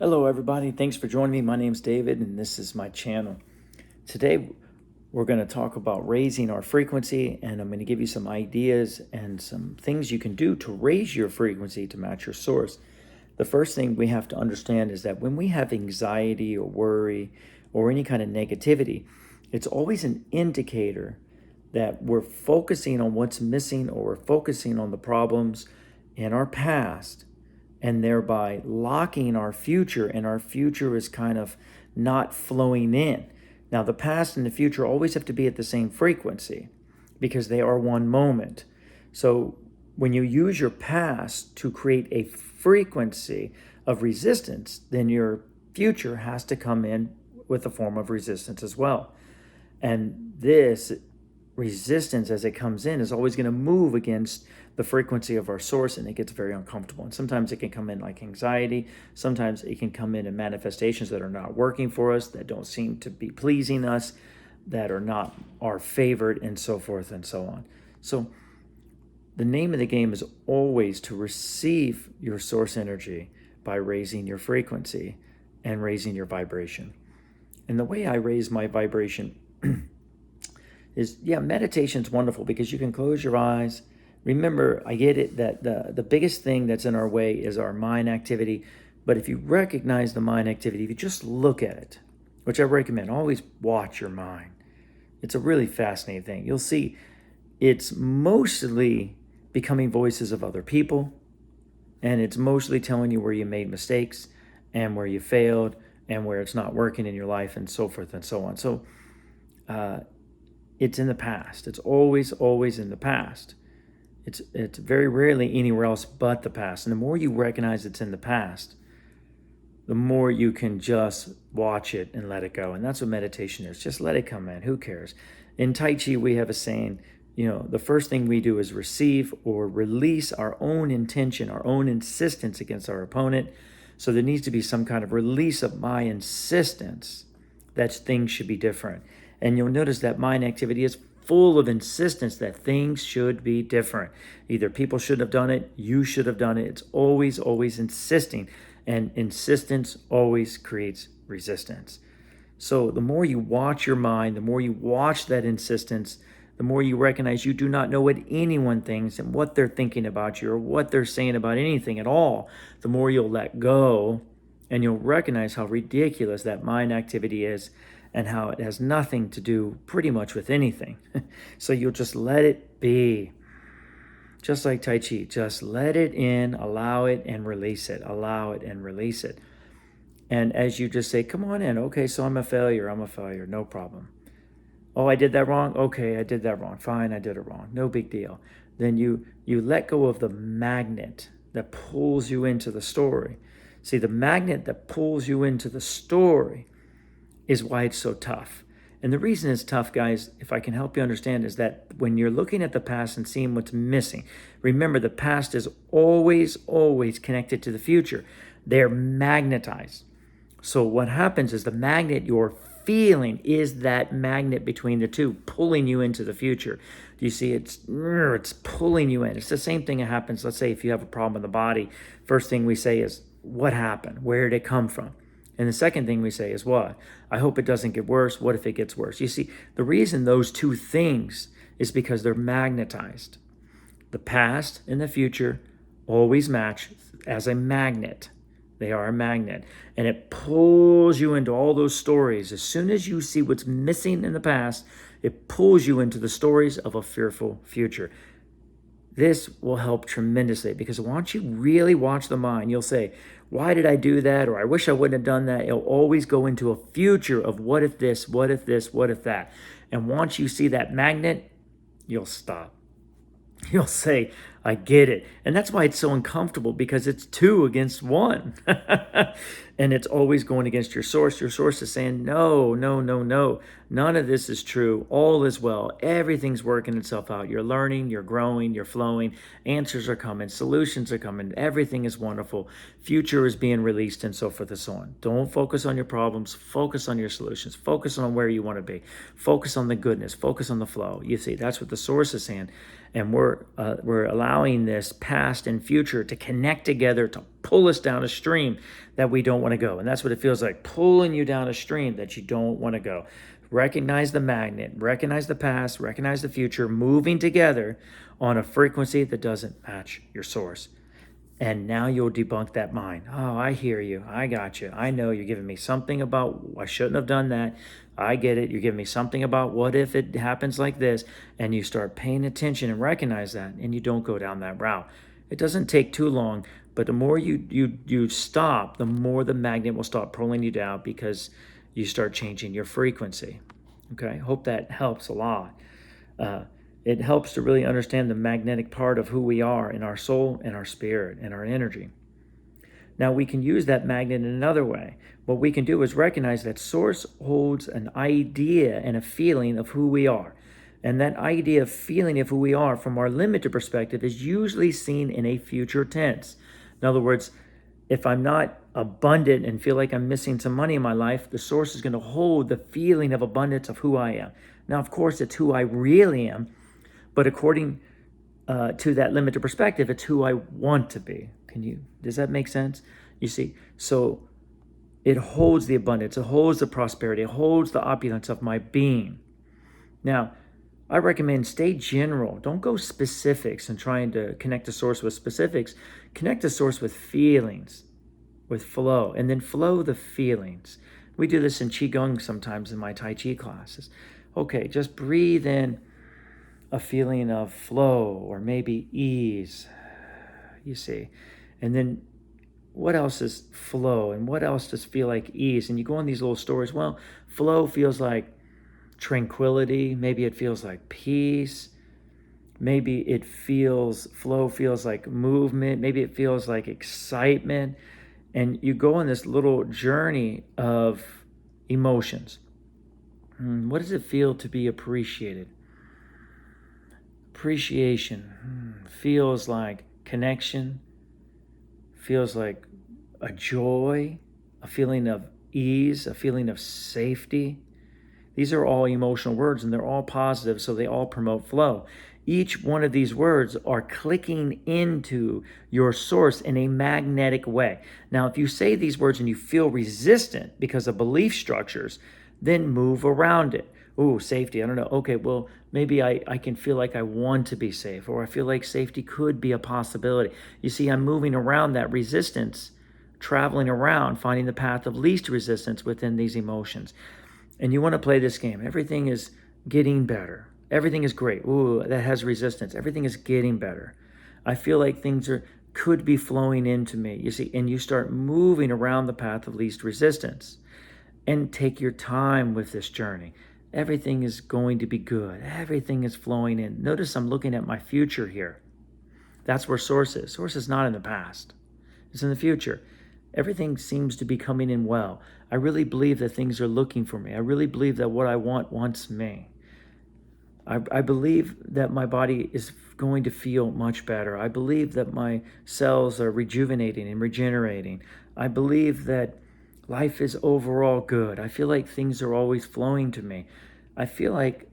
Hello, everybody. Thanks for joining me. My name's David, and this is my channel. Today, we're going to talk about raising our frequency, and I'm going to give you some ideas and some things you can do to raise your frequency to match your source. The first thing we have to understand is that when we have anxiety or worry or any kind of negativity, it's always an indicator that we're focusing on what's missing or we're focusing on the problems in our past and thereby locking our future, and our future is kind of not flowing in. Now, the past and the future always have to be at the same frequency because they are one moment. So, when you use your past to create a frequency of resistance, then your future has to come in with a form of resistance as well. And this resistance, as it comes in, is always going to move against the frequency of our source, and it gets very uncomfortable. And sometimes it can come in like anxiety. Sometimes it can come in manifestations that are not working for us, that don't seem to be pleasing us, that are not our favorite, and so forth and so on. So the name of the game is always to receive your source energy by raising your frequency and raising your vibration. And the way I raise my vibration is, meditation is wonderful because you can close your eyes. Remember, I get it that the biggest thing that's in our way is our mind activity. But if you recognize the mind activity, if you just look at it, which I recommend, always watch your mind. It's a really fascinating thing. You'll see it's mostly becoming voices of other people, and it's mostly telling you where you made mistakes and where you failed and where it's not working in your life and so forth and so on. So it's in the past. It's always in the past. It's very rarely anywhere else but the past. And the more you recognize it's in the past, the more you can just watch it and let it go. And that's what meditation is. Just let it come in. Who cares? In Tai Chi, we have a saying, the first thing we do is receive or release our own intention, our own insistence against our opponent. So there needs to be some kind of release of my insistence that things should be different. And you'll notice that mind activity is full of insistence that things should be different. Either people should have done it, you should have done it. It's always insisting. And insistence always creates resistance. So the more you watch your mind, the more you watch that insistence, the more you recognize you do not know what anyone thinks and what they're thinking about you or what they're saying about anything at all, the more you'll let go and you'll recognize how ridiculous that mind activity is and how it has nothing to do pretty much with anything. So you'll just let it be. Just like Tai Chi, just let it in, allow it, and release it. Allow it and release it. And as you just say, come on in. Okay, so I'm a failure. No problem. Oh, I did that wrong? Okay, I did that wrong. Fine, I did it wrong. No big deal. Then you let go of the magnet that pulls you into the story. See, the magnet that pulls you into the story is why it's so tough. And the reason it's tough, guys, if I can help you understand, is that when you're looking at the past and seeing what's missing, remember the past is always connected to the future. They're magnetized. So what happens is the magnet you're feeling is that magnet between the two, pulling you into the future. Do you see? It's pulling you in. It's the same thing that happens. Let's say if you have a problem in the body, first thing we say is, what happened? Where did it come from? And the second thing we say is what? I hope it doesn't get worse. What if it gets worse? You see, the reason those two things is because they're magnetized. The past and the future always match as a magnet. They are a magnet. And it pulls you into all those stories. As soon as you see what's missing in the past, it pulls you into the stories of a fearful future. This will help tremendously because once you really watch the mind, you'll say, why did I do that? Or I wish I wouldn't have done that. It'll always go into a future of what if this, what if this, what if that. And once you see that magnet, you'll stop. You'll say, I get it. And that's why it's so uncomfortable, because it's two against one. And it's always going against your source. Your source is saying, no. None of this is true. All is well. Everything's working itself out. You're learning, you're growing, you're flowing. Answers are coming. Solutions are coming. Everything is wonderful. Future is being released, and so forth and so on. Don't focus on your problems. Focus on your solutions. Focus on where you want to be. Focus on the goodness. Focus on the flow. You see, that's what the source is saying. And we're allowed allowing this past and future to connect together to pull us down a stream that we don't want to go. And that's what it feels like, pulling you down a stream that you don't want to go. Recognize the magnet, recognize the past, recognize the future, moving together on a frequency that doesn't match your source. And now you'll debunk that mind. Oh, I hear you. I got you. I know you're giving me something about I shouldn't have done that. I get it. You're giving me something about what if it happens like this. And you start paying attention and recognize that, and you don't go down that route. It doesn't take too long, but the more you stop, the more the magnet will stop pulling you down because you start changing your frequency. Okay, hope that helps a lot. It helps to really understand the magnetic part of who we are in our soul and our spirit and our energy. Now we can use that magnet in another way. What we can do is recognize that source holds an idea and a feeling of who we are. And that idea of feeling of who we are from our limited perspective is usually seen in a future tense. In other words, if I'm not abundant and feel like I'm missing some money in my life, the source is going to hold the feeling of abundance of who I am. Now, of course, it's who I really am, but according to that limited perspective, it's who I want to be. Does that make sense? You see, so it holds the abundance, it holds the prosperity, it holds the opulence of my being. Now, I recommend stay general. Don't go specifics and trying to connect the source with specifics. Connect the source with feelings, with flow, and then flow the feelings. We do this in Qigong sometimes in my Tai Chi classes. Okay, just breathe in a feeling of flow or maybe ease, you see. And then what else is flow and what else does feel like ease? And you go on these little stories. Well, flow feels like tranquility. Maybe it feels like peace. Maybe flow feels like movement. Maybe it feels like excitement. And you go on this little journey of emotions. What does it feel to be appreciated? Appreciation feels like connection, feels like a joy, a feeling of ease, a feeling of safety. These are all emotional words and they're all positive, so they all promote flow. Each one of these words are clicking into your source in a magnetic way. Now, if you say these words and you feel resistant because of belief structures, then move around it. Ooh, safety, I don't know. Okay, well, maybe I can feel like I want to be safe, or I feel like safety could be a possibility. You see, I'm moving around that resistance, traveling around, finding the path of least resistance within these emotions. And you want to play this game. Everything is getting better. Everything is great. Ooh, that has resistance. Everything is getting better. I feel like things could be flowing into me. You see, and you start moving around the path of least resistance. And take your time with this journey. Everything is going to be good. Everything is flowing in. Notice I'm looking at my future here. That's where source is. Source is not in the past. It's in the future. Everything seems to be coming in well. I really believe that things are looking for me. I really believe that what I want wants me. I believe that my body is going to feel much better. I believe that my cells are rejuvenating and regenerating. I believe that life is overall good. I feel like things are always flowing to me. I feel like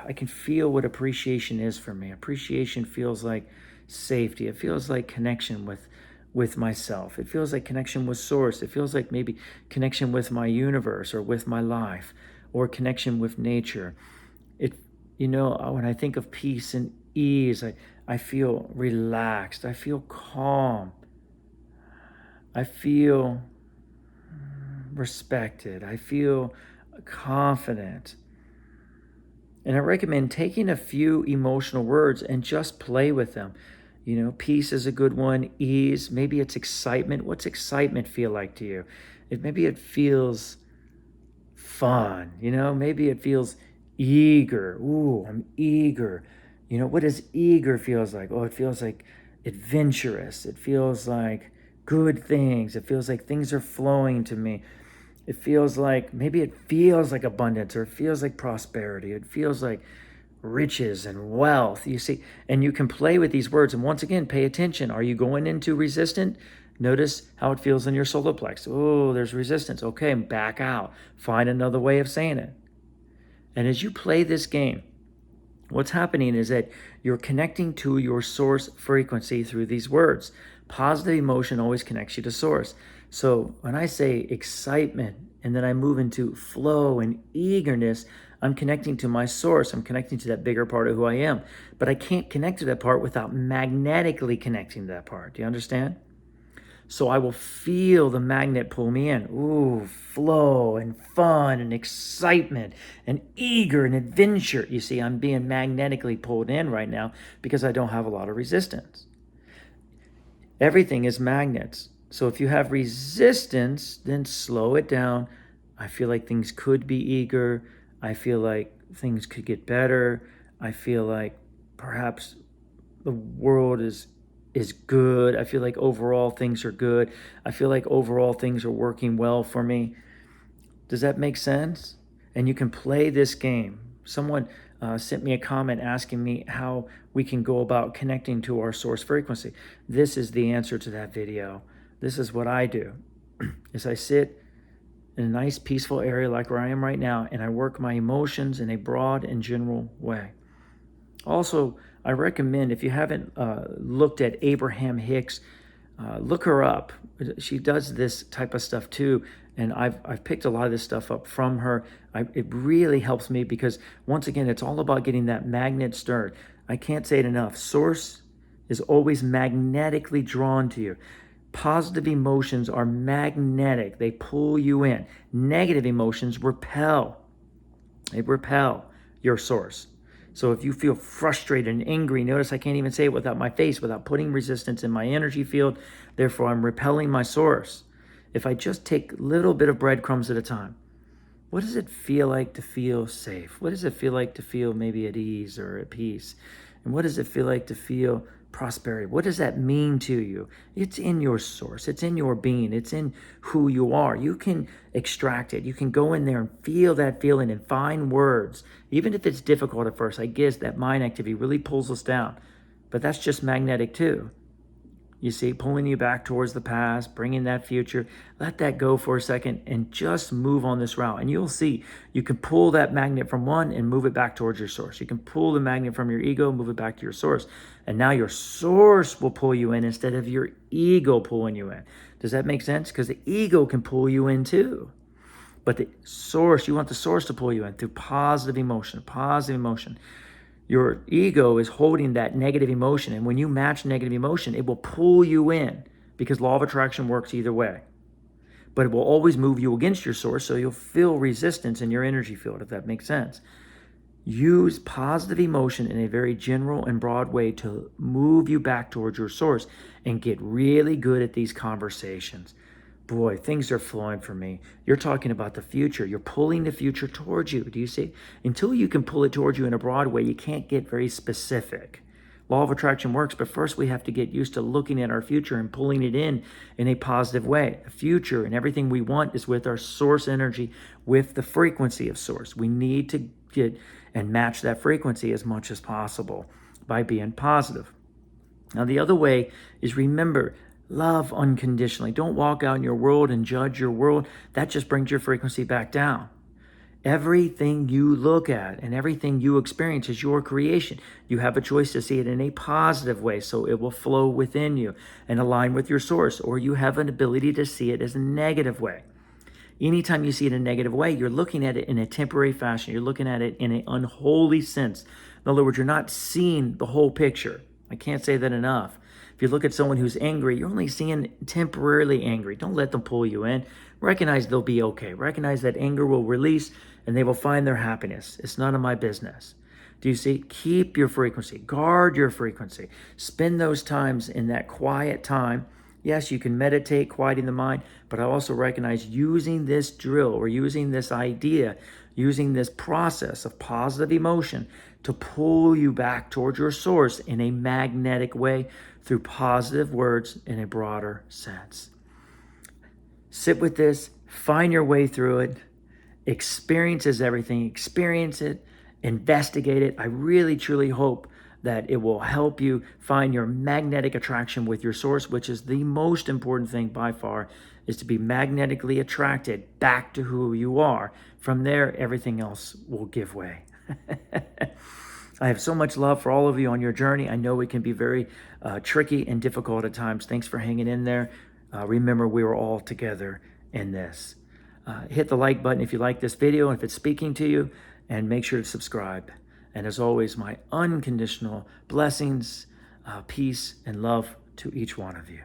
I can feel what appreciation is for me. Appreciation feels like safety. It feels like connection with myself. It feels like connection with source. It feels like maybe connection with my universe or with my life or connection with nature. When I think of peace and ease, I feel relaxed. I feel calm. I feel respected. I feel confident. And I recommend taking a few emotional words and just play with them. Peace is a good one. Ease, maybe it's excitement. What's excitement feel like to you? Maybe it feels fun. Maybe it feels eager. Ooh, I'm eager. What does eager feels like? Oh, it feels like adventurous. It feels like good things. It feels like things are flowing to me. It feels like, maybe it feels like abundance, or it feels like prosperity. It feels like riches and wealth. You see, and you can play with these words. And once again, pay attention. Are you going into resistant? Notice how it feels in your solar plex. Oh, there's resistance. Okay, back out. Find another way of saying it. And as you play this game, What's happening is that you're connecting to your source frequency through these words. Positive emotion always connects you to source. So when I say excitement and then I move into flow and eagerness, I'm connecting to my source. I'm connecting to that bigger part of who I am. But I can't connect to that part without magnetically connecting to that part. Do you understand? So I will feel the magnet pull me in. Ooh, flow and fun and excitement and eager and adventure. You see, I'm being magnetically pulled in right now because I don't have a lot of resistance. Everything is magnets. So if you have resistance, then slow it down. I feel like things could be eager. I feel like things could get better. I feel like perhaps the world is good. I feel like overall things are good. I feel like overall things are working well for me. Does that make sense? And you can play this game. Someone sent me a comment asking me how we can go about connecting to our source frequency. This is the answer to that video. This is what I do. Is I sit in a nice peaceful area like where I am right now, and I work my emotions in a broad and general way. Also, I recommend, if you haven't looked at Abraham Hicks, look her up. She does this type of stuff too, and I've picked a lot of this stuff up from her. It really helps me because, once again, it's all about getting that magnet stirred. I can't say it enough. Source is always magnetically drawn to you. Positive emotions are magnetic. They pull you in. Negative emotions repel. They repel your source. So if you feel frustrated and angry, notice I can't even say it without my face, without putting resistance in my energy field. Therefore, I'm repelling my source. If I just take a little bit of breadcrumbs at a time, what does it feel like to feel safe? What does it feel like to feel maybe at ease or at peace? And what does it feel like to feel prosperity? What does that mean to you? It's in your source. It's in your being. It's in who you are. You can extract it. You can go in there and feel that feeling and find words. Even if it's difficult at first, I guess that mind activity really pulls us down. But that's just magnetic too. You see, pulling you back towards the past, bringing that future. Let that go for a second and just move on this route. And you'll see you can pull that magnet from one and move it back towards your source. You can pull the magnet from your ego, move it back to your source. And now your source will pull you in instead of your ego pulling you in. Does that make sense? Because the ego can pull you in too. But the source, you want the source to pull you in through positive emotion, positive emotion. Your ego is holding that negative emotion. And when you match negative emotion, it will pull you in because law of attraction works either way. But it will always move you against your source, so you'll feel resistance in your energy field, if that makes sense. Use positive emotion in a very general and broad way to move you back towards your source and get really good at these conversations. Boy, things are flowing for me. You're talking about the future. You're pulling the future towards you. Do you see? Until you can pull it towards you in a broad way, you can't get very specific. Law of attraction works, but first we have to get used to looking at our future and pulling it in a positive way. The future and everything we want is with our source energy, with the frequency of source. We need to get and match that frequency as much as possible by being positive. Now, the other way is, remember, love unconditionally. Don't walk out in your world and judge your world. That just brings your frequency back down. Everything you look at and everything you experience is your creation. You have a choice to see it in a positive way, so it will flow within you and align with your source, or you have an ability to see it as a negative way. Anytime you see it in a negative way, you're looking at it in a temporary fashion. You're looking at it in an unholy sense. In other words, you're not seeing the whole picture. I can't say that enough. If you look at someone who's angry, you're only seeing temporarily angry. Don't let them pull you in. Recognize they'll be okay. Recognize that anger will release and they will find their happiness. It's none of my business. Do you see? Keep your frequency. Guard your frequency. Spend those times in that quiet time. Yes, you can meditate, quieting the mind, but I also recognize using this drill or using this idea, using this process of positive emotion to pull you back towards your source in a magnetic way through positive words in a broader sense. Sit with this, find your way through it, experience everything, experience it, investigate it. I really, truly hope that it will help you find your magnetic attraction with your source, which is the most important thing by far, is to be magnetically attracted back to who you are. From there, everything else will give way. I have so much love for all of you on your journey. I know it can be very tricky and difficult at times. Thanks for hanging in there. Remember, we were all together in this. Hit the like button if you like this video, if it's speaking to you, and make sure to subscribe. And as always, my unconditional blessings, peace, and love to each one of you.